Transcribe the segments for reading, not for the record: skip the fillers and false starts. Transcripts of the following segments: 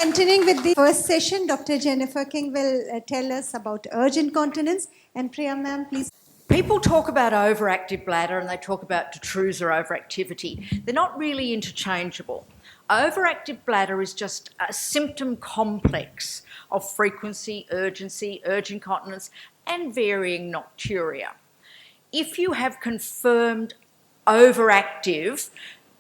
Continuing with the first session, Dr. Jennifer King will tell us about urgent incontinence. And Priya ma'am, please. People talk about overactive bladder and they talk about detrusor overactivity. They're not really interchangeable. Overactive bladder is just a symptom complex of frequency, urgency, urgent incontinence, and varying nocturia. If you have confirmed overactive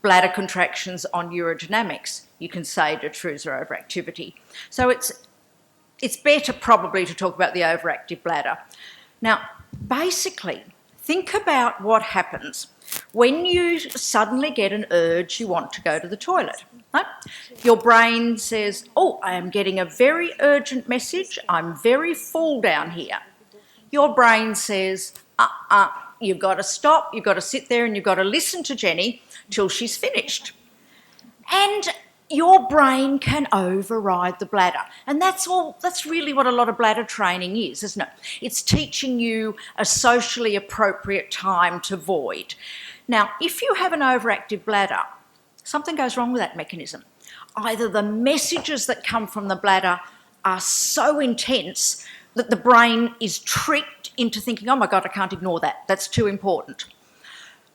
bladder contractions on urodynamics, you can say detrusor overactivity. So it's better probably to talk about the overactive bladder. Now, basically, think about what happens when you suddenly get an urge you want to go to the toilet. Right? Your brain says, oh, I am getting a very urgent message, I'm very full down here. Your brain says, you've got to stop, you've got to sit there and you've got to listen to Jenny till she's finished. And your brain can override the bladder. And that's really what a lot of bladder training is, isn't it? It's teaching you a socially appropriate time to void. Now, if you have an overactive bladder, something goes wrong with that mechanism. Either the messages that come from the bladder are so intense that the brain is tricked into thinking, oh my God, I can't ignore that, that's too important.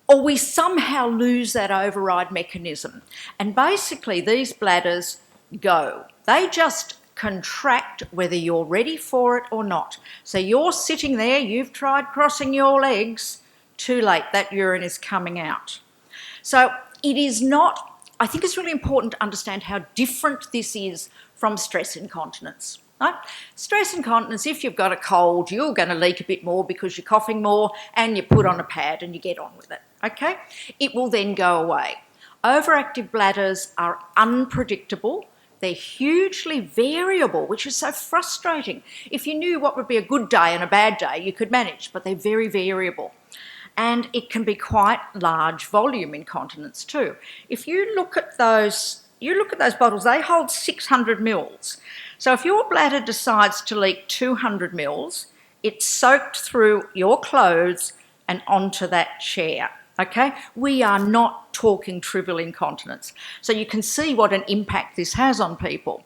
Or we somehow lose that override mechanism. And basically these bladders go. They just contract whether you're ready for it or not. So you're sitting there, you've tried crossing your legs, too late, that urine is coming out. So it is not, I think it's really important to understand how different this is from stress incontinence. Right? Stress incontinence, if you've got a cold, you're going to leak a bit more because you're coughing more and you put on a pad and you get on with it, okay? It will then go away. Overactive bladders are unpredictable. They're hugely variable, which is so frustrating. If you knew what would be a good day and a bad day, you could manage, but they're very variable. And it can be quite large volume incontinence too. If you look at those bottles, they hold 600 mils. So if your bladder decides to leak 200 mils, it's soaked through your clothes and onto that chair, okay? We are not talking trivial incontinence. So you can see what an impact this has on people.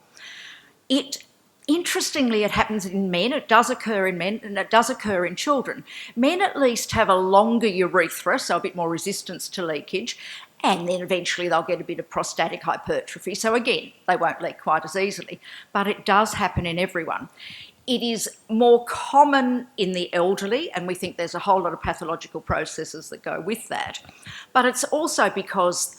Interestingly, it happens in men, it does occur in men, and it does occur in children. Men at least have a longer urethra, so a bit more resistance to leakage, and then eventually they'll get a bit of prostatic hypertrophy. So again, they won't leak quite as easily, but it does happen in everyone. It is more common in the elderly, and we think there's a whole lot of pathological processes that go with that. But it's also because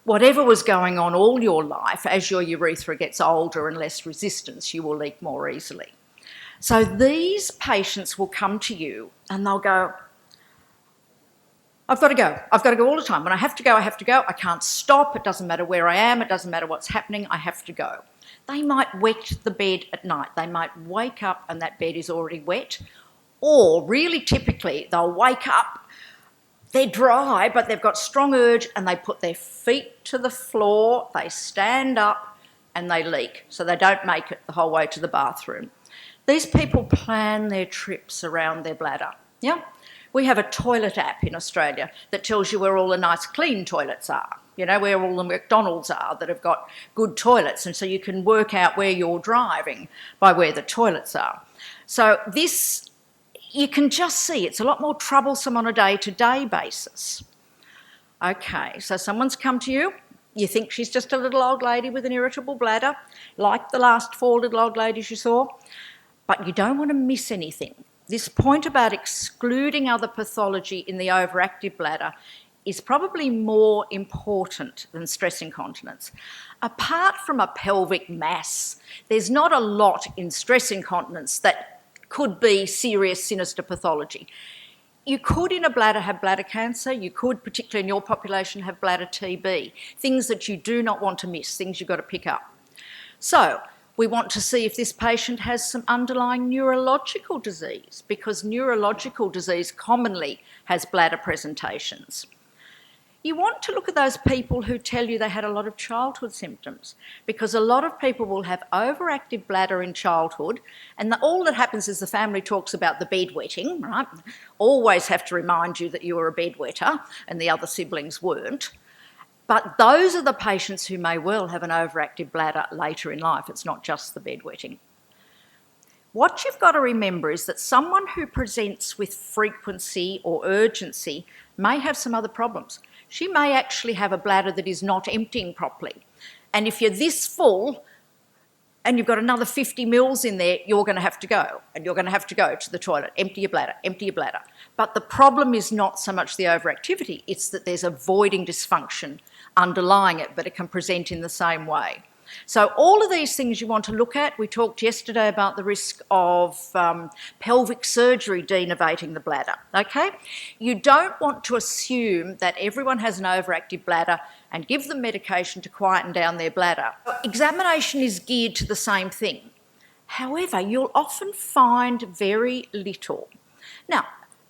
whatever was going on all your life, as your urethra gets older and less resistance, you will leak more easily. So these patients will come to you and they'll go, I've got to go all the time. When I have to go, I can't stop, it doesn't matter where I am, it doesn't matter what's happening, I have to go. They might wet the bed at night, they might wake up and that bed is already wet, or really typically they'll wake up, they're dry but they've got strong urge and they put their feet to the floor, they stand up and they leak, so they don't make it the whole way to the bathroom. These people plan their trips around their bladder, yeah? We have a toilet app in Australia that tells you where all the nice clean toilets are, you know, where all the McDonald's are that have got good toilets, and so you can work out where you're driving by where the toilets are. So this, you can just see, it's a lot more troublesome on a day-to-day basis. Okay, so someone's come to you, you think she's just a little old lady with an irritable bladder, like the last 4 little old ladies you saw, but you don't want to miss anything. This point about excluding other pathology in the overactive bladder is probably more important than stress incontinence. Apart from a pelvic mass, there's not a lot in stress incontinence that could be serious, sinister pathology. You could in a bladder have bladder cancer, you could, particularly in your population, have bladder TB, things that you do not want to miss, things you've got to pick up. So, we want to see if this patient has some underlying neurological disease, because neurological disease commonly has bladder presentations. You want to look at those people who tell you they had a lot of childhood symptoms, because a lot of people will have overactive bladder in childhood, and all that happens is the family talks about the bedwetting, right? Always have to remind you that you were a bedwetter and the other siblings weren't. But those are the patients who may well have an overactive bladder later in life. It's not just the bedwetting. What you've got to remember is that someone who presents with frequency or urgency may have some other problems. She may actually have a bladder that is not emptying properly. And if you're this full and you've got another 50 mils in there, you're going to have to go. And you're going to have to go to the toilet, empty your bladder, empty your bladder. But the problem is not so much the overactivity, it's that there's a voiding dysfunction underlying it, but it can present in the same way. So all of these things you want to look at. We talked yesterday about the risk of pelvic surgery denervating the bladder, okay? You don't want to assume that everyone has an overactive bladder and give them medication to quieten down their bladder. Examination is geared to the same thing. However, you'll often find very little. Now,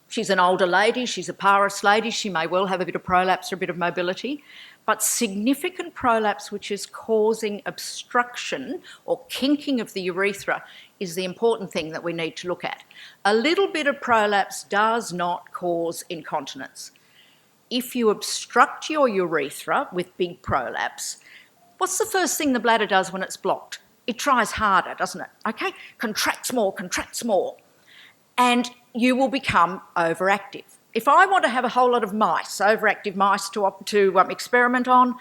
she's an older lady, she's a parous lady, she may well have a bit of prolapse or a bit of mobility, but significant prolapse which is causing obstruction or kinking of the urethra is the important thing that we need to look at. A little bit of prolapse does not cause incontinence. If you obstruct your urethra with big prolapse, what's the first thing the bladder does when it's blocked? It tries harder, doesn't it? Okay? Contracts more, and you will become overactive. If I want to have a whole lot of mice, overactive mice to experiment on,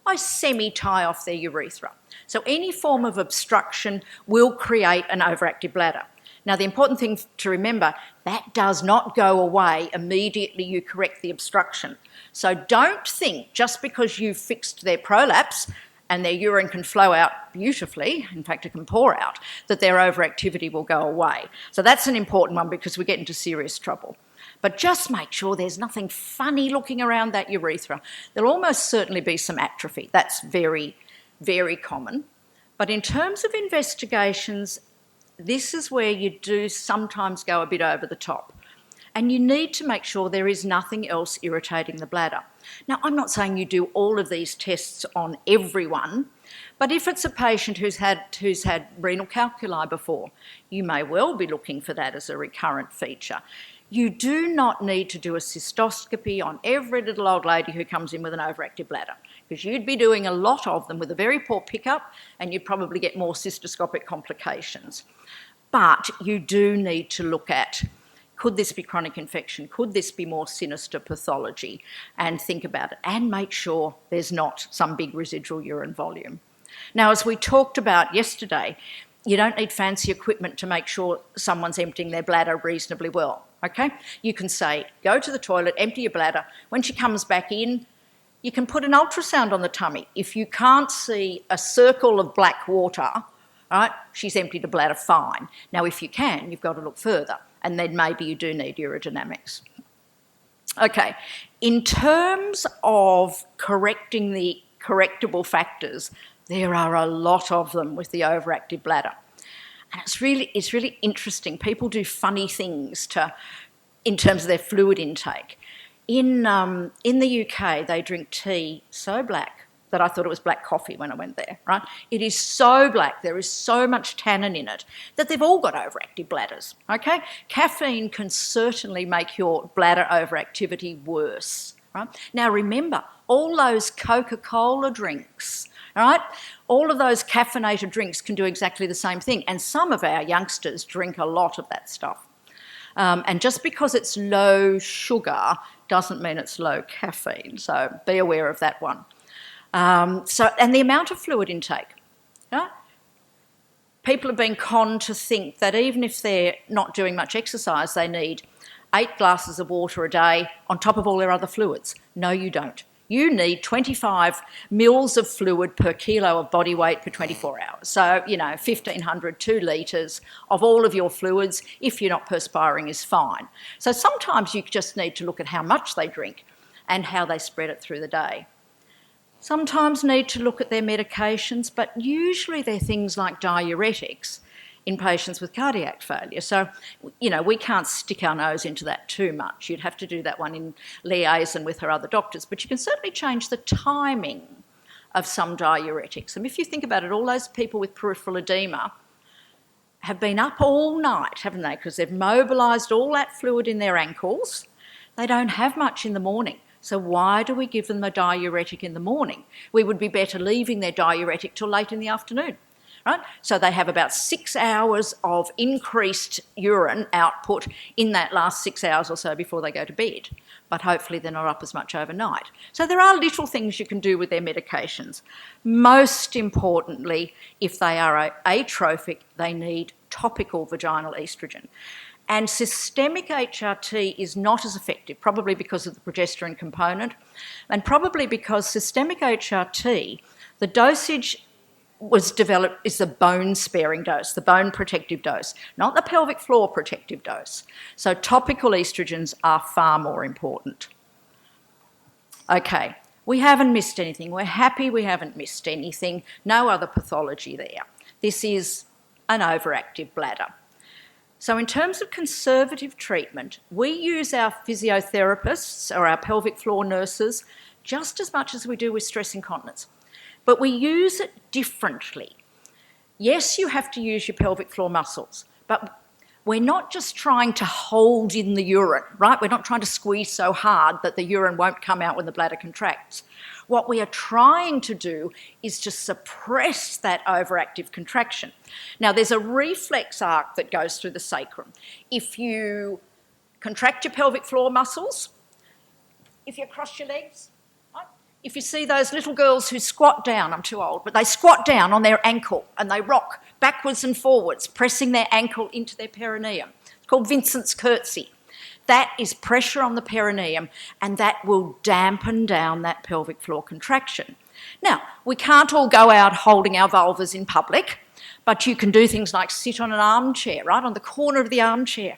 I semi-tie off their urethra. So any form of obstruction will create an overactive bladder. Now, the important thing to remember, that does not go away immediately you correct the obstruction. So don't think just because you've fixed their prolapse and their urine can flow out beautifully, in fact it can pour out, that their overactivity will go away. So that's an important one because we get into serious trouble. But just make sure there's nothing funny looking around that urethra. There'll almost certainly be some atrophy. That's very, very common. But in terms of investigations, this is where you do sometimes go a bit over the top. And you need to make sure there is nothing else irritating the bladder. Now, I'm not saying you do all of these tests on everyone, but if it's a patient who's had renal calculi before, you may well be looking for that as a recurrent feature. You do not need to do a cystoscopy on every little old lady who comes in with an overactive bladder, because you'd be doing a lot of them with a very poor pickup and you'd probably get more cystoscopic complications. But you do need to look at, could this be chronic infection? Could this be more sinister pathology? And think about it and make sure there's not some big residual urine volume. Now, as we talked about yesterday, you don't need fancy equipment to make sure someone's emptying their bladder reasonably well. Okay? You can say, go to the toilet, empty your bladder. When she comes back in, you can put an ultrasound on the tummy. If you can't see a circle of black water, right, she's emptied the bladder fine. Now, if you can, you've got to look further, and then maybe you do need urodynamics. Okay, in terms of correcting the correctable factors, there are a lot of them with the overactive bladder. And it's really interesting. People do funny things in terms of their fluid intake. In the UK, they drink tea so black that I thought it was black coffee when I went there, right? It is so black, there is so much tannin in it, that they've all got overactive bladders, okay? Caffeine can certainly make your bladder overactivity worse, right? Now remember, all those Coca-Cola drinks, all right? All of those caffeinated drinks can do exactly the same thing, and some of our youngsters drink a lot of that stuff. And just because it's low sugar doesn't mean it's low caffeine, so be aware of that one. And the amount of fluid intake. Yeah? People have been conned to think that even if they're not doing much exercise, they need 8 glasses of water a day on top of all their other fluids. No, you don't. You need 25 mils of fluid per kilo of body weight per 24 hours. So, 1,500, 2 litres of all of your fluids, if you're not perspiring, is fine. So sometimes you just need to look at how much they drink and how they spread it through the day. Sometimes need to look at their medications, but usually they're things like diuretics in patients with cardiac failure. So, we can't stick our nose into that too much. You'd have to do that one in liaison with her other doctors, but you can certainly change the timing of some diuretics. And if you think about it, all those people with peripheral edema have been up all night, haven't they? Because they've mobilised all that fluid in their ankles. They don't have much in the morning. So why do we give them a diuretic in the morning? We would be better leaving their diuretic till late in the afternoon. Right? So they have about 6 hours of increased urine output in that last 6 hours or so before they go to bed. But hopefully they're not up as much overnight. So there are little things you can do with their medications. Most importantly, if they are atrophic, they need topical vaginal oestrogen. And systemic HRT is not as effective, probably because of the progesterone component, and probably because systemic HRT, the dosage was developed is the bone-sparing dose, the bone protective dose, not the pelvic floor protective dose. So topical estrogens are far more important. Okay, we haven't missed anything. We're happy we haven't missed anything. No other pathology there. This is an overactive bladder. So in terms of conservative treatment, we use our physiotherapists or our pelvic floor nurses just as much as we do with stress incontinence. But we use it differently. Yes, you have to use your pelvic floor muscles, but we're not just trying to hold in the urine, right? We're not trying to squeeze so hard that the urine won't come out when the bladder contracts. What we are trying to do is to suppress that overactive contraction. Now, there's a reflex arc that goes through the sacrum. If you contract your pelvic floor muscles, if you cross your legs, if you see those little girls who squat down, I'm too old, but they squat down on their ankle and they rock backwards and forwards, pressing their ankle into their perineum. It's called Vincent's curtsy. That is pressure on the perineum, and that will dampen down that pelvic floor contraction. Now, we can't all go out holding our vulvas in public, but you can do things like sit on an armchair, right, on the corner of the armchair,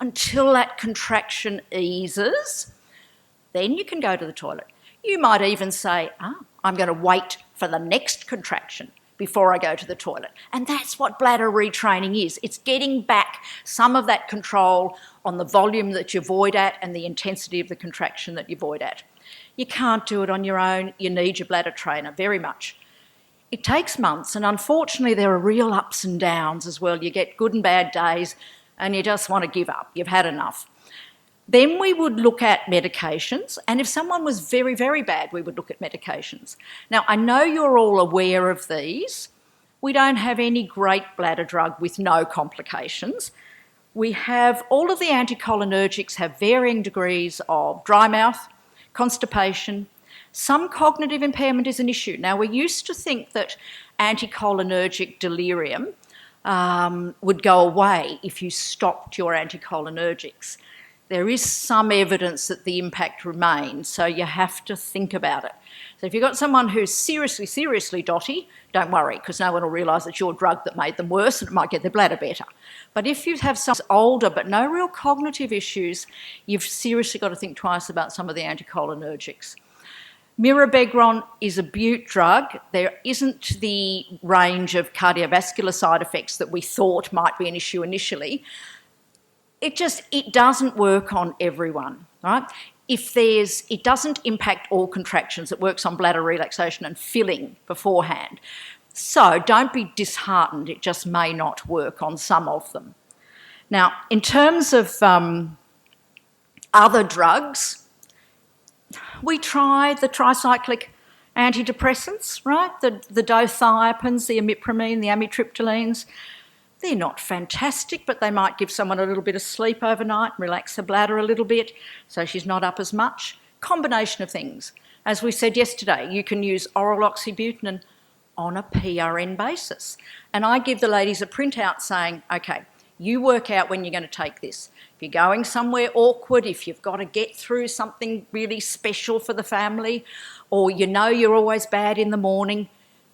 until that contraction eases. Then you can go to the toilet. You might even say, I'm going to wait for the next contraction before I go to the toilet. And that's what bladder retraining is. It's getting back some of that control on the volume that you void at and the intensity of the contraction that you void at. You can't do it on your own. You need your bladder trainer very much. It takes months, and unfortunately there are real ups and downs as well. You get good and bad days and you just want to give up. You've had enough. Then we would look at medications, and if someone was very, very bad, we would look at medications. Now, I know you're all aware of these. We don't have any great bladder drug with no complications. We have all of the anticholinergics have varying degrees of dry mouth, constipation. Some cognitive impairment is an issue. Now, we used to think that anticholinergic delirium would go away if you stopped your anticholinergics. There is some evidence that the impact remains, so you have to think about it. So if you've got someone who's seriously, seriously dotty, don't worry, because no one will realise it's your drug that made them worse and it might get their bladder better. But if you have someone older but no real cognitive issues, you've seriously got to think twice about some of the anticholinergics. Mirabegron is a butte drug. There isn't the range of cardiovascular side effects that we thought might be an issue initially. It doesn't work on everyone, right? It doesn't impact all contractions. It works on bladder relaxation and filling beforehand. So don't be disheartened. It just may not work on some of them. Now, in terms of other drugs, we try the tricyclic antidepressants, right? The dothiapines, the imipramine, the amitriptylines. They're not fantastic, but they might give someone a little bit of sleep overnight, relax the bladder a little bit, so she's not up as much. Combination of things. As we said yesterday, you can use oral oxybutynin on a PRN basis. And I give the ladies a printout saying, okay, you work out when you're going to take this. If you're going somewhere awkward, if you've got to get through something really special for the family, or you know you're always bad in the morning,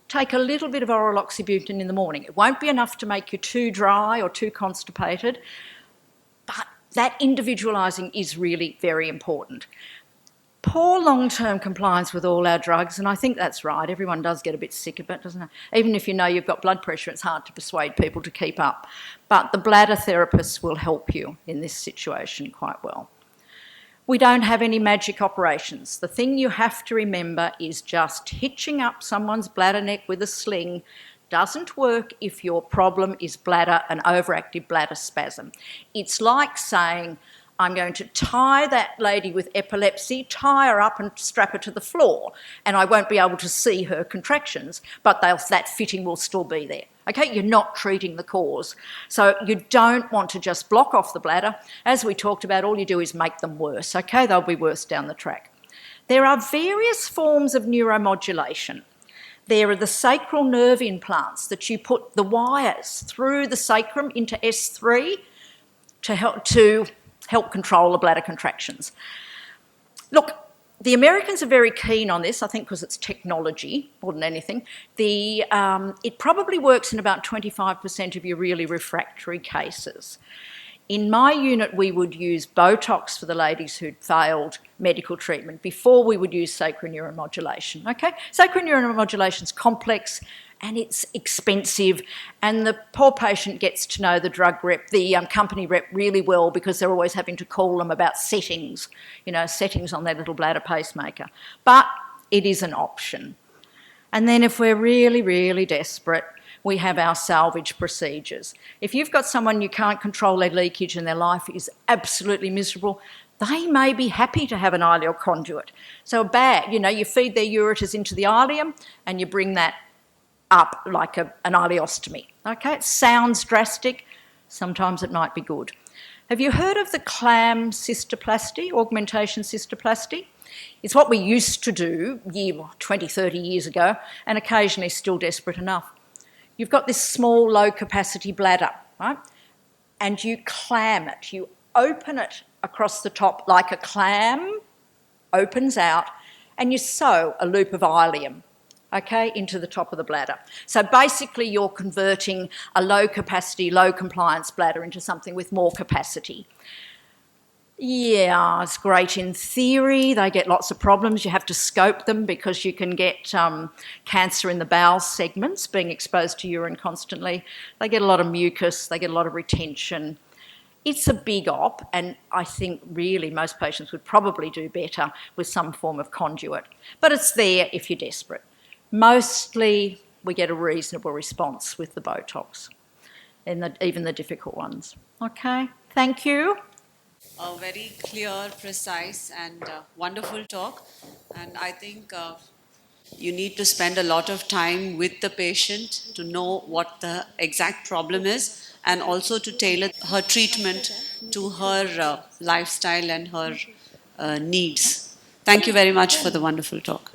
take a little bit of oral oxybutynin in the morning. It won't be enough to make you too dry or too constipated, but that individualising is really very important. Poor long-term compliance with all our drugs, and I think that's right. Everyone does get a bit sick of it, doesn't it? Even if you know you've got blood pressure, it's hard to persuade people to keep up. But the bladder therapists will help you in this situation quite well. We don't have any magic operations. The thing you have to remember is just hitching up someone's bladder neck with a sling doesn't work if your problem is bladder, an overactive bladder spasm. It's like saying, I'm going to tie that lady with epilepsy, tie her up and strap her to the floor, and I won't be able to see her contractions, but that fitting will still be there. Okay, you're not treating the cause. So you don't want to just block off the bladder. As we talked about, all you do is make them worse. Okay, they'll be worse down the track. There are various forms of neuromodulation. There are the sacral nerve implants that you put the wires through the sacrum into S3 to help control the bladder contractions. Look, the Americans are very keen on this, I think because it's technology more than anything. It probably works in about 25% of your really refractory cases. In my unit, we would use Botox for the ladies who'd failed medical treatment before we would use sacral neuromodulation. Okay, sacral neuromodulation is complex and it's expensive, and the poor patient gets to know the drug rep, the company rep really well, because they're always having to call them about settings, settings on their little bladder pacemaker. But it is an option. And then if we're really, really desperate, we have our salvage procedures. If you've got someone you can't control their leakage and their life is absolutely miserable, they may be happy to have an ileal conduit. So a bag, you feed their ureters into the ileum and you bring that up like an ileostomy. Okay, it sounds drastic. Sometimes it might be good. Have you heard of the clam cystoplasty, augmentation cystoplasty? It's what we used to do 20, 30 years ago, and occasionally still desperate enough. You've got this small, low-capacity bladder, right? And you clam it. You open it across the top like a clam opens out, and you sew a loop of ileum, okay, into the top of the bladder. So basically you're converting a low-capacity, low-compliance bladder into something with more capacity. Yeah, it's great in theory. They get lots of problems. You have to scope them because you can get cancer in the bowel segments being exposed to urine constantly. They get a lot of mucus. They get a lot of retention. It's a big op, and I think really most patients would probably do better with some form of conduit. But it's there if you're desperate. Mostly we get a reasonable response with the Botox, and even the difficult ones. Okay, thank you. A very clear, precise, and wonderful talk. And I think you need to spend a lot of time with the patient to know what the exact problem is, and also to tailor her treatment to her lifestyle and her needs. Thank you very much for the wonderful talk.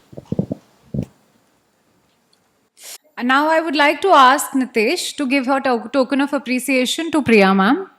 And now I would like to ask Nitesh to give her token of appreciation to Priya ma'am.